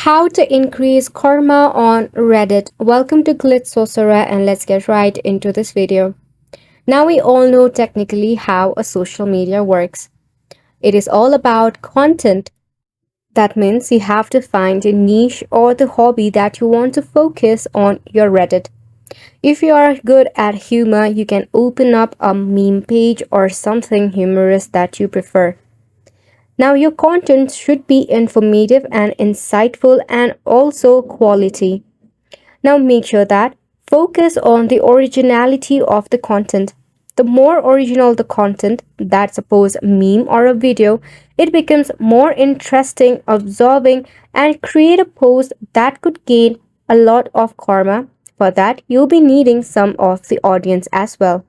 How to increase karma on Reddit. Welcome to Glitz Sorcerer and let's get right into this video. Now we all know technically how a social media works. It is all about content. That means you have to find a niche or the hobby that you want to focus on your Reddit. If you are good at humor, you can open up a meme page or something humorous that you prefer. Now, your content should be informative and insightful and also quality. Now, make sure that focus on the originality of the content. The more original the content, that suppose meme or a video, it becomes more interesting, absorbing, and create a post that could gain a lot of karma. For that, you'll be needing some of the audience as well.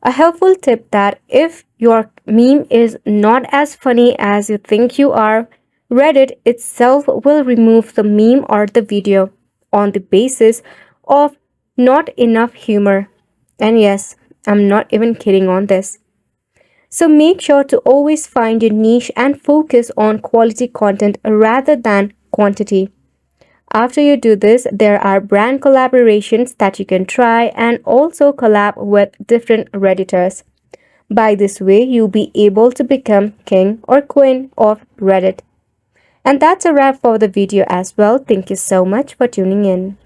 A helpful tip that if your meme is not as funny as you think you are, Reddit itself will remove the meme or the video on the basis of not enough humor. And yes, I'm not even kidding on this. So make sure to always find your niche and focus on quality content rather than quantity. After you do this, there are brand collaborations that you can try and also collab with different Redditors. By this way, you'll be able to become king or queen of Reddit. And that's a wrap for the video as well. Thank you so much for tuning in.